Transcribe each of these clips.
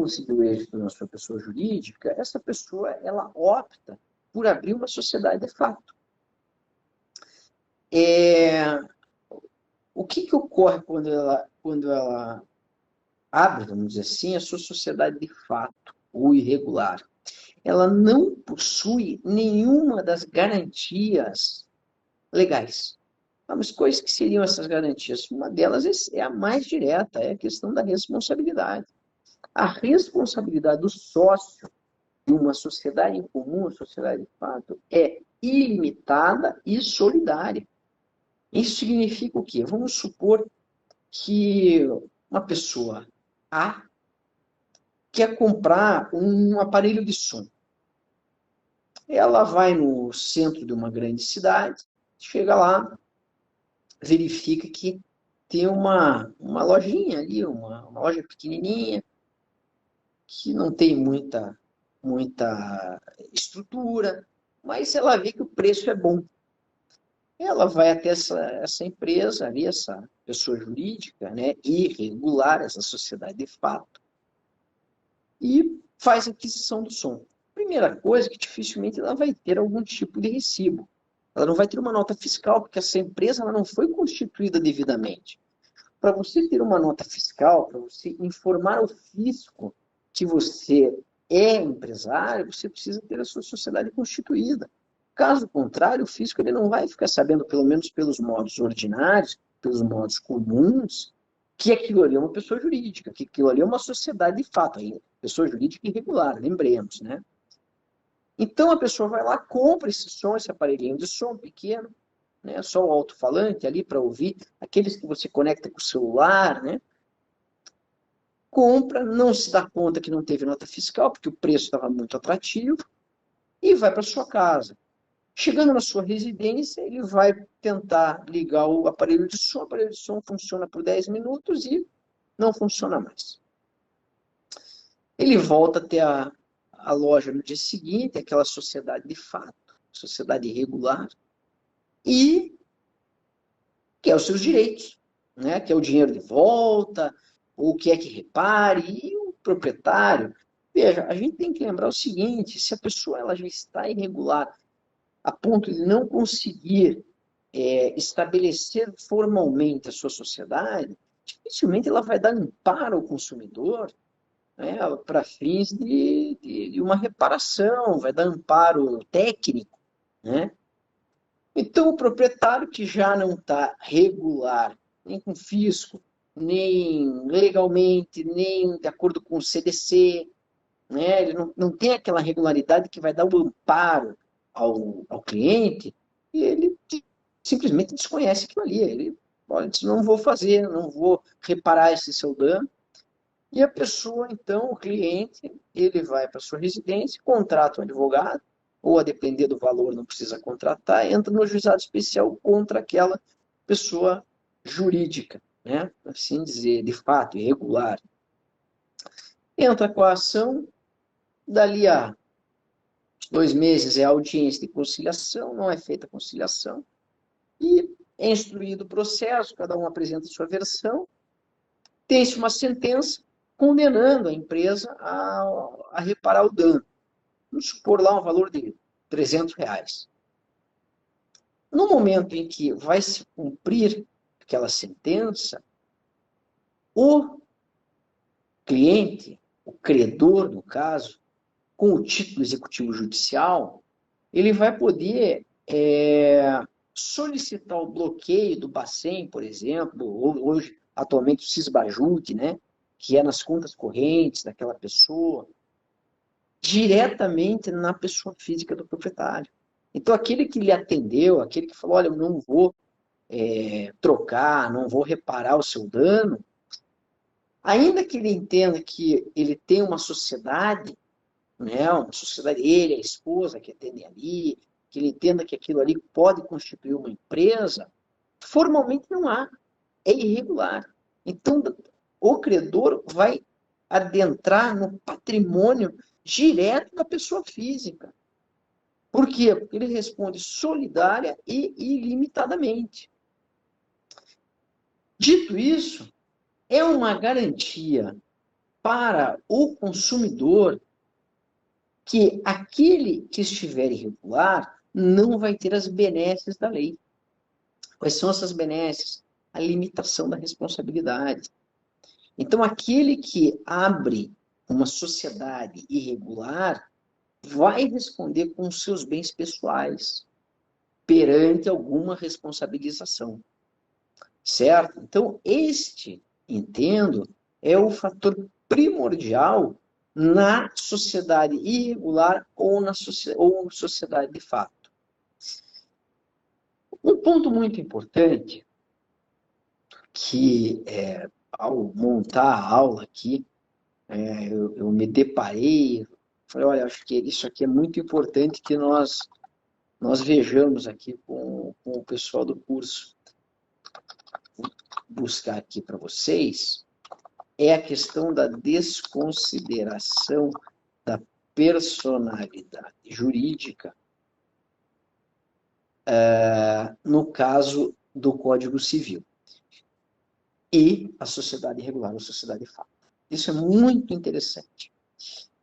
conseguiu êxito na sua pessoa jurídica, essa pessoa ela opta por abrir uma sociedade de fato. O que ocorre quando ela abre, vamos dizer assim, a sua sociedade de fato ou irregular? Ela não possui nenhuma das garantias legais. Mas quais que seriam essas garantias? Uma delas é a mais direta, é a questão da responsabilidade. A responsabilidade do sócio de uma sociedade em comum, a sociedade de fato, é ilimitada e solidária. Isso significa o quê? Vamos supor que uma pessoa A quer comprar um aparelho de som. Ela vai no centro de uma grande cidade, chega lá, verifica que tem uma lojinha ali, uma loja pequenininha, que não tem muita estrutura, mas ela vê que o preço é bom. Ela vai até essa empresa ali, essa pessoa jurídica, né, irregular, essa sociedade de fato, e faz a aquisição do som. Primeira coisa que dificilmente ela vai ter algum tipo de recibo. Ela não vai ter uma nota fiscal, porque essa empresa ela não foi constituída devidamente. Para você ter uma nota fiscal, para você informar ao fisco que você é empresário, você precisa ter a sua sociedade constituída. Caso contrário, o fisco ele não vai ficar sabendo, pelo menos pelos modos ordinários, pelos modos comuns, que aquilo ali é uma pessoa jurídica, que aquilo ali é uma sociedade de fato, pessoa jurídica irregular, lembremos, né? Então a pessoa vai lá, compra esse som, esse aparelhinho de som pequeno, né? Só o alto-falante ali para ouvir, aqueles que você conecta com o celular, né? Compra, não se dá conta que não teve nota fiscal, porque o preço estava muito atrativo, e vai para sua casa. Chegando na sua residência, ele vai tentar ligar o aparelho de som funciona por 10 minutos e não funciona mais. Ele volta até a loja no dia seguinte, aquela sociedade de fato, sociedade irregular, e quer os seus direitos, né? Quer o dinheiro de volta, ou quer que repare, e o proprietário. Veja, a gente tem que lembrar o seguinte: se a pessoa ela já está irregular a ponto de não conseguir estabelecer formalmente a sua sociedade, dificilmente ela vai dar amparo ao consumidor, né, para fins de uma reparação, vai dar amparo técnico, né? Então, o proprietário que já não está regular, nem com fisco, nem legalmente, nem de acordo com o CDC, né? Ele não tem aquela regularidade que vai dar o amparo ao cliente, e ele simplesmente desconhece aquilo ali. Ele olha, diz, não vou fazer, não vou reparar esse seu dano. E a pessoa, então, o cliente, ele vai para a sua residência, contrata um advogado, ou a depender do valor não precisa contratar, entra no juizado especial contra aquela pessoa jurídica, né? Assim dizer, de fato, irregular. Entra com a ação, dali a 2 meses é a audiência de conciliação, não é feita a conciliação, e é instruído o processo, cada um apresenta a sua versão, tem-se uma sentença condenando a empresa a reparar o dano. Vamos supor lá um valor de R$ 300. No momento em que vai se cumprir aquela sentença, o cliente, o credor, no caso, com o título executivo judicial, ele vai poder solicitar o bloqueio do Bacen, por exemplo, ou hoje, atualmente, o Sisbajut, né, que é nas contas correntes daquela pessoa, diretamente na pessoa física do proprietário. Então, aquele que lhe atendeu, aquele que falou, olha, eu não vou trocar, não vou reparar o seu dano, ainda que ele entenda que ele tem uma sociedade, né, uma sociedade, ele, a esposa que atendem ali, que ele entenda que aquilo ali pode constituir uma empresa, formalmente não há, é irregular. Então, o credor vai adentrar no patrimônio direto da pessoa física. Por quê? Porque ele responde solidária e ilimitadamente. Dito isso, é uma garantia para o consumidor que aquele que estiver irregular não vai ter as benesses da lei. Quais são essas benesses? A limitação da responsabilidade. Então, aquele que abre uma sociedade irregular vai responder com os seus bens pessoais perante alguma responsabilização. Certo? Então, entendo, é o fator primordial na sociedade irregular ou na sociedade de fato. Um ponto muito importante que, ao montar a aula aqui, eu me deparei, falei, olha, acho que isso aqui é muito importante que nós vejamos aqui com o pessoal do curso. Vou buscar aqui para vocês, é a questão da desconsideração da personalidade jurídica, no caso do Código Civil, e a sociedade irregular, a sociedade de fato. Isso é muito interessante.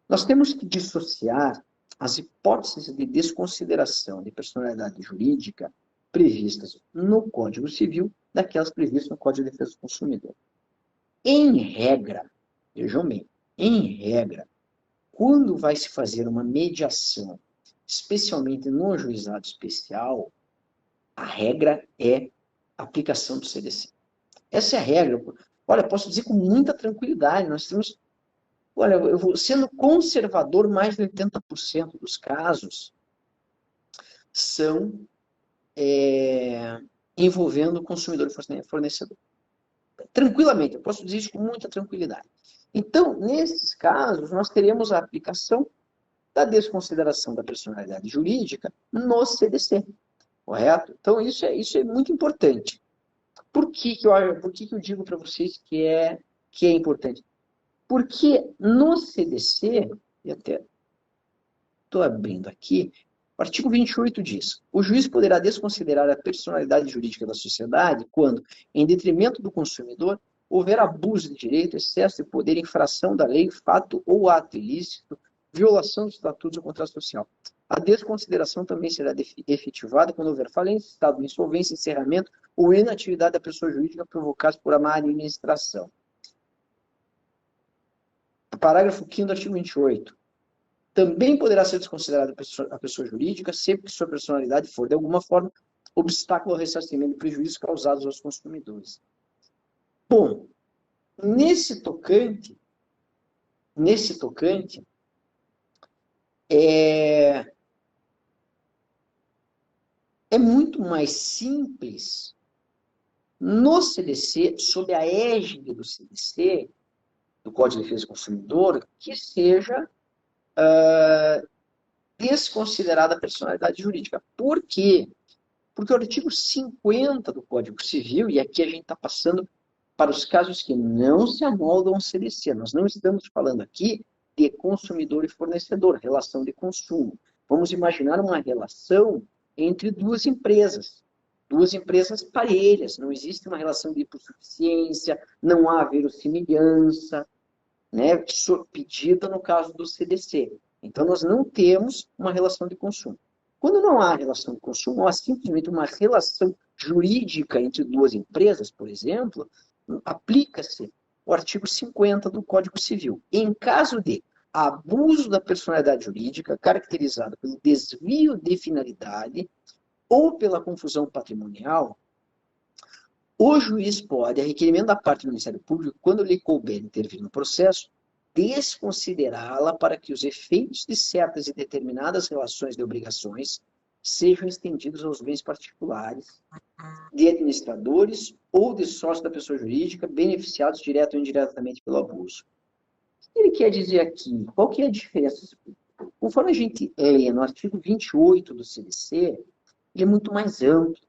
Nós temos que dissociar as hipóteses de desconsideração de personalidade jurídica previstas no Código Civil daquelas previstas no Código de Defesa do Consumidor. Em regra, vejam bem, em regra, quando vai se fazer uma mediação, especialmente no juizado especial, a regra é a aplicação do CDC. Essa é a regra. Olha, posso dizer com muita tranquilidade, nós temos, olha, eu vou sendo conservador, mais de 80% dos casos são envolvendo consumidor e fornecedor. Tranquilamente, eu posso dizer isso com muita tranquilidade. Então, nesses casos, nós teremos a aplicação da desconsideração da personalidade jurídica no CDC, correto? Então, isso é muito importante. Por que eu digo para vocês que é importante? Porque no CDC, e até estou abrindo aqui, o artigo 28 diz: o juiz poderá desconsiderar a personalidade jurídica da sociedade quando, em detrimento do consumidor, houver abuso de direito, excesso de poder, infração da lei, fato ou ato ilícito, violação dos estatutos ou contrato social. A desconsideração também será efetivada quando houver falência, estado de insolvência, encerramento ou inatividade da pessoa jurídica provocados por má administração. Parágrafo 5º do artigo 28. Também poderá ser desconsiderada a pessoa jurídica sempre que sua personalidade for, de alguma forma, obstáculo ao ressarcimento de prejuízos causados aos consumidores. Bom, nesse tocante, é muito mais simples no CDC, sob a égide do CDC, do Código de Defesa do Consumidor, que seja desconsiderada a personalidade jurídica. Por quê? Porque o artigo 50 do Código Civil, e aqui a gente está passando para os casos que não se amoldam ao CDC, nós não estamos falando aqui de consumidor e fornecedor, relação de consumo. Vamos imaginar uma relação entre duas empresas parelhas, não existe uma relação de hipossuficiência, não há verossimilhança, né, pedida no caso do CDC. Então, nós não temos uma relação de consumo. Quando não há relação de consumo, há simplesmente uma relação jurídica entre duas empresas, por exemplo, aplica-se o artigo 50 do Código Civil. Em caso de abuso da personalidade jurídica, caracterizado pelo desvio de finalidade ou pela confusão patrimonial, o juiz pode, a requerimento da parte do Ministério Público, quando lhe couber intervir no processo, desconsiderá-la para que os efeitos de certas e determinadas relações de obrigações sejam estendidos aos bens particulares de administradores ou de sócios da pessoa jurídica beneficiados direto ou indiretamente pelo abuso. O que ele quer dizer aqui? Qual que é a diferença? Conforme a gente lê no artigo 28 do CDC, ele é muito mais amplo.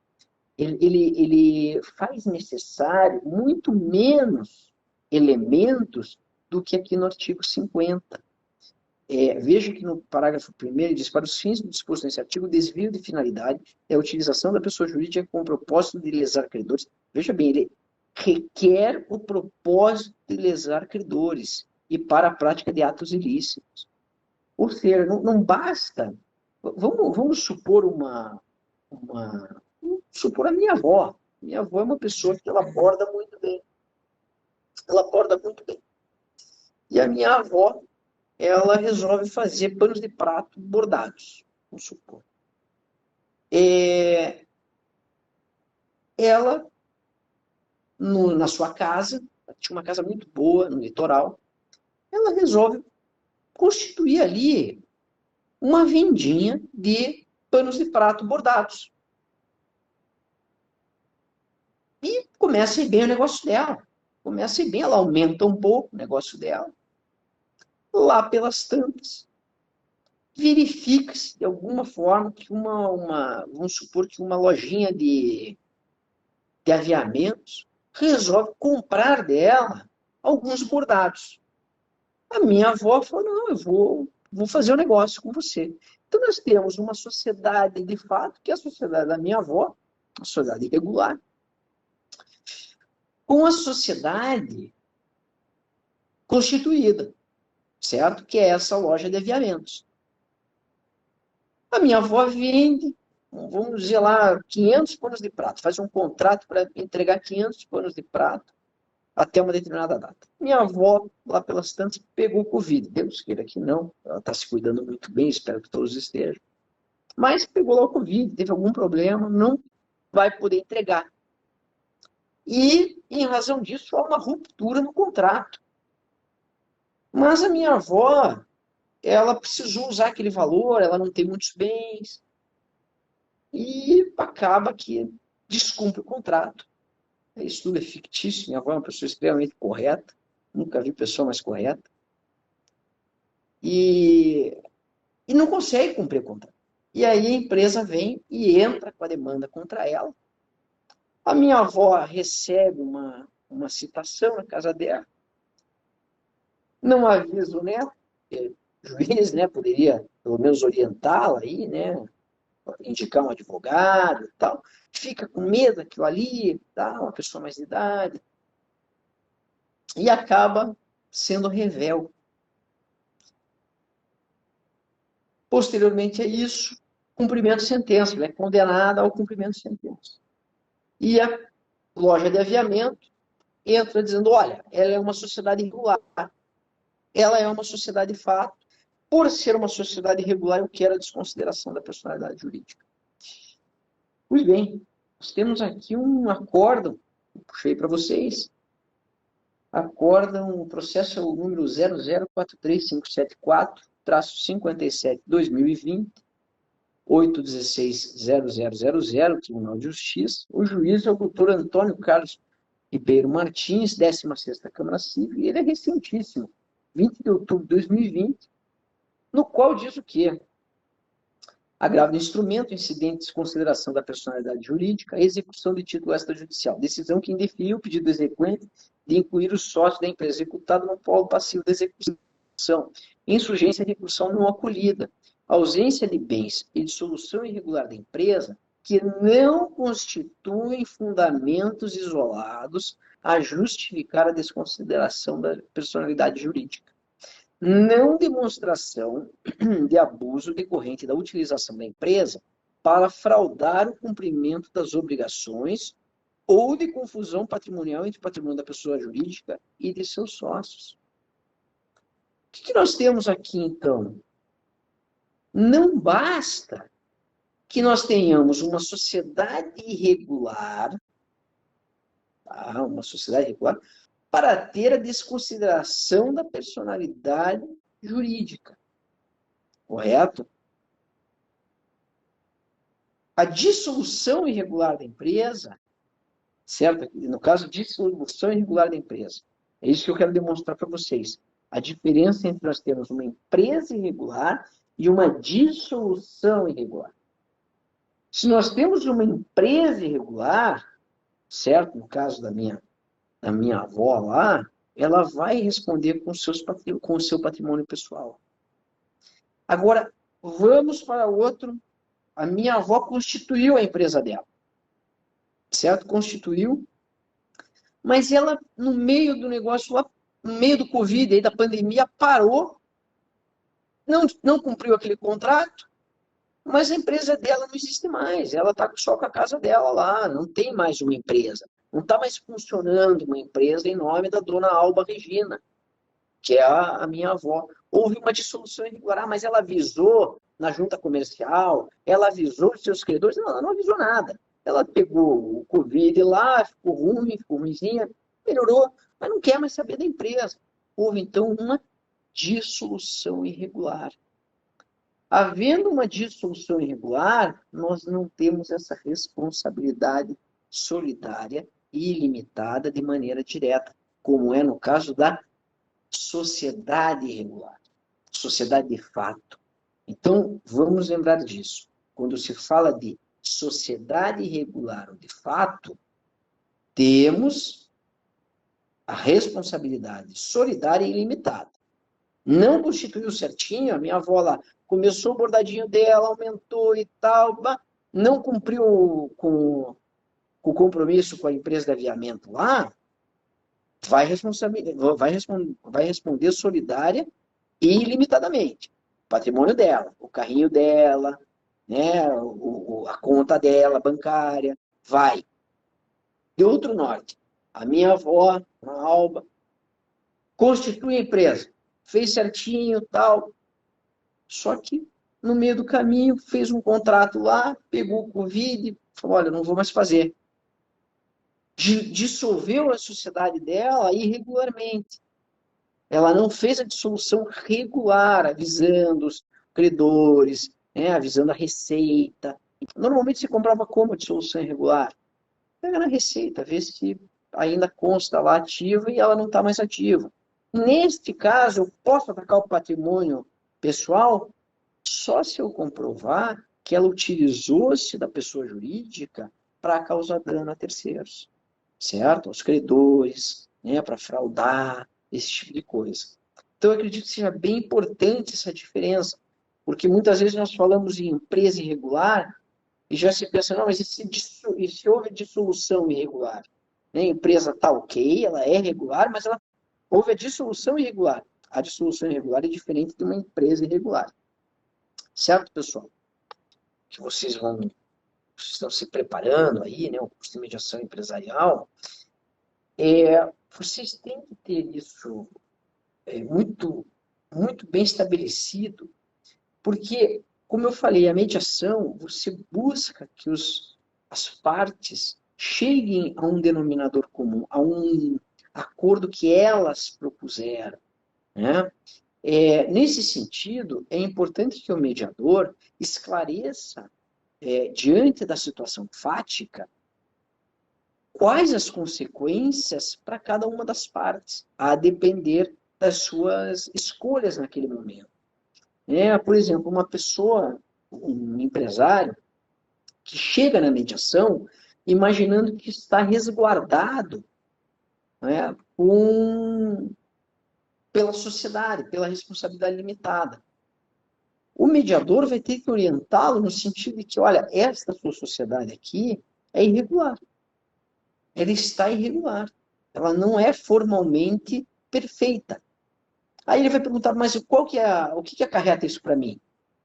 Ele faz necessário muito menos elementos do que aqui no artigo 50. Veja que no parágrafo 1º ele diz: para os fins do disposto nesse artigo, o desvio de finalidade é a utilização da pessoa jurídica com o propósito de lesar credores. Veja bem, ele requer o propósito de lesar credores. e para a prática de atos ilícitos. Ou seja, não basta. Vamos supor vamos supor a minha avó. Minha avó é uma pessoa que ela borda muito bem. Ela borda muito bem. E a minha avó, ela resolve fazer panos de prato bordados, vamos supor. Ela, na sua casa, tinha uma casa muito boa no litoral, ela resolve constituir ali uma vendinha de panos de prato bordados. E começa a ir bem o negócio dela. Começa a ir bem, ela aumenta um pouco o negócio dela. Lá pelas tantas, verifica-se de alguma forma que vamos supor que uma lojinha de aviamentos resolve comprar dela alguns bordados. A minha avó falou, não, eu vou fazer um negócio com você. Então nós temos uma sociedade de fato, que é a sociedade da minha avó, uma sociedade irregular, com a sociedade constituída, certo? Que é essa loja de aviamentos. A minha avó vende, vamos dizer lá, 500 panos de prato, faz um contrato para entregar 500 panos de prato até uma determinada data. Minha avó, lá pelas tantas, pegou Covid. Deus queira que não, ela está se cuidando muito bem, espero que todos estejam. Mas pegou lá o Covid, teve algum problema, não vai poder entregar. E, em razão disso, há uma ruptura no contrato. Mas a minha avó, ela precisou usar aquele valor, ela não tem muitos bens, e acaba que descumpre o contrato. Isso tudo é fictício, minha avó é uma pessoa extremamente correta, nunca vi pessoa mais correta, e não consegue cumprir o contrato. E aí a empresa vem e entra com a demanda contra ela. A minha avó recebe uma citação na casa dela, não avisa o neto, o juiz, né, poderia pelo menos orientá-la aí, né, indicar um advogado e tal, fica com medo daquilo ali, tá, uma pessoa mais de idade, e acaba sendo rebelde. Posteriormente a isso, cumprimento de sentença, ela é condenada ao cumprimento de sentença. E a loja de aviamento entra dizendo, olha, ela é uma sociedade irregular, ela é uma sociedade de fato, por ser uma sociedade irregular, eu quero a desconsideração da personalidade jurídica. Pois bem, nós temos aqui um acórdão, puxei para vocês, acórdão, o processo é o número 0043574-57-2020, 816-0000, Tribunal de Justiça. O juiz é o doutor Antônio Carlos Ribeiro Martins, 16ª Câmara Civil, e ele é recentíssimo, 20 de outubro de 2020, no qual diz o quê? Agravo do instrumento, incidente de desconsideração da personalidade jurídica, execução de título extrajudicial. Decisão que indeferiu o pedido do exequente de incluir os sócios da empresa executada no polo passivo da execução. Insurgência de recursão não acolhida. Ausência de bens e dissolução irregular da empresa que não constituem fundamentos isolados a justificar a desconsideração da personalidade jurídica. Não demonstração de abuso decorrente da utilização da empresa para fraudar o cumprimento das obrigações ou de confusão patrimonial entre o patrimônio da pessoa jurídica e de seus sócios. O que nós temos aqui, então? Não basta que nós tenhamos uma sociedade irregular, tá? Uma sociedade irregular, para ter a desconsideração da personalidade jurídica. Correto? A dissolução irregular da empresa, certo? No caso, dissolução irregular da empresa. É isso que eu quero demonstrar para vocês. A diferença entre nós termos uma empresa irregular e uma dissolução irregular. Se nós temos uma empresa irregular, certo? No caso da minha avó lá, ela vai responder com o seu patrimônio pessoal. Agora, vamos para outro. A minha avó constituiu a empresa dela, certo? Constituiu, mas ela, no meio do negócio lá, no meio do Covid, aí, da pandemia, parou, não cumpriu aquele contrato, mas a empresa dela não existe mais. Ela está só com a casa dela lá, não tem mais uma empresa. Não está mais funcionando uma empresa em nome da dona Alba Regina, que é a minha avó. Houve uma dissolução irregular, mas ela avisou na junta comercial, ela avisou os seus credores. Não, ela não avisou nada. Ela pegou o Covid lá, ficou ruim, ficou ruimzinha, melhorou, mas não quer mais saber da empresa. Houve, então, uma dissolução irregular. Havendo uma dissolução irregular, nós não temos essa responsabilidade solidária e ilimitada de maneira direta, como é no caso da sociedade irregular, sociedade de fato. Então, vamos lembrar disso. Quando se fala de sociedade irregular ou de fato, temos a responsabilidade solidária e ilimitada. Não constituiu certinho, a minha avó lá começou o bordadinho dela, aumentou e tal, não cumpriu com o compromisso com a empresa de aviamento lá, vai responder solidária e ilimitadamente. O patrimônio dela, o carrinho dela, né, a conta dela, bancária, vai. De outro norte, a minha avó, a Alba, constitui a empresa, fez certinho, tal, só que no meio do caminho fez um contrato lá, pegou o Covid, falou, olha, não vou mais fazer. Dissolveu a sociedade dela irregularmente. Ela não fez a dissolução regular, avisando os credores, né, avisando a Receita. Normalmente se comprava como a dissolução irregular? Pega na Receita, vê se ainda consta lá ativa e ela não está mais ativa. Neste caso, eu posso atacar o patrimônio pessoal só se eu comprovar que ela utilizou-se da pessoa jurídica para causar dano a terceiros, certo? Aos credores, né, para fraudar, esse tipo de coisa. Então, eu acredito que seja bem importante essa diferença, porque muitas vezes nós falamos em empresa irregular e já se pensa, não, mas e se houve dissolução irregular? Né? A empresa está ok, ela é regular, mas houve a dissolução irregular. A dissolução irregular é diferente de uma empresa irregular. Certo, pessoal? Que vocês estão se preparando aí, né? O curso de mediação empresarial. Vocês têm que ter isso muito, muito bem estabelecido, porque, como eu falei, a mediação, você busca que as partes cheguem a um denominador comum, a um acordo que elas propuseram, né? Nesse sentido, é importante que o mediador esclareça, diante da situação fática, quais as consequências para cada uma das partes, a depender das suas escolhas naquele momento. Por exemplo, uma pessoa, um empresário, que chega na mediação imaginando que está resguardado, né, pela sociedade, pela responsabilidade limitada. O mediador vai ter que orientá-lo no sentido de que, olha, esta sua sociedade aqui é irregular. Ela está irregular. Ela não é formalmente perfeita. Aí ele vai perguntar, mas o que acarreta isso para mim?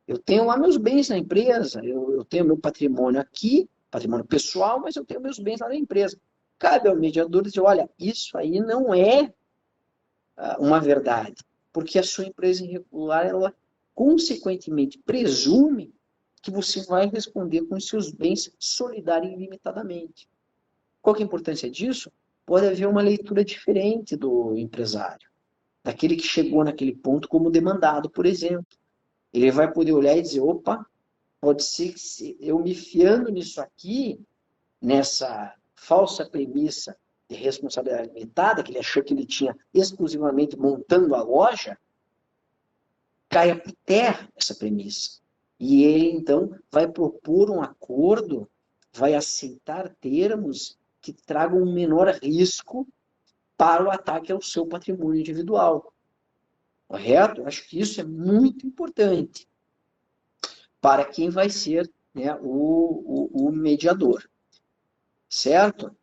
Eu tenho lá meus bens na empresa, eu tenho meu patrimônio aqui, patrimônio pessoal, mas eu tenho meus bens lá na empresa. Cabe ao mediador dizer, olha, isso aí não é uma verdade, porque a sua empresa irregular, ela consequentemente presume que você vai responder com os seus bens solidário e ilimitadamente. Qual que é a importância disso? Pode haver uma leitura diferente do empresário, daquele que chegou naquele ponto como demandado, por exemplo. Ele vai poder olhar e dizer, opa, pode ser que se eu me fiando nisso aqui, nessa falsa premissa de responsabilidade limitada, que ele achou que ele tinha exclusivamente montando a loja, caia por terra essa premissa. E ele, então, vai propor um acordo, vai aceitar termos que tragam um menor risco para o ataque ao seu patrimônio individual. Correto? Acho que isso é muito importante para quem vai ser, né, o mediador. Certo?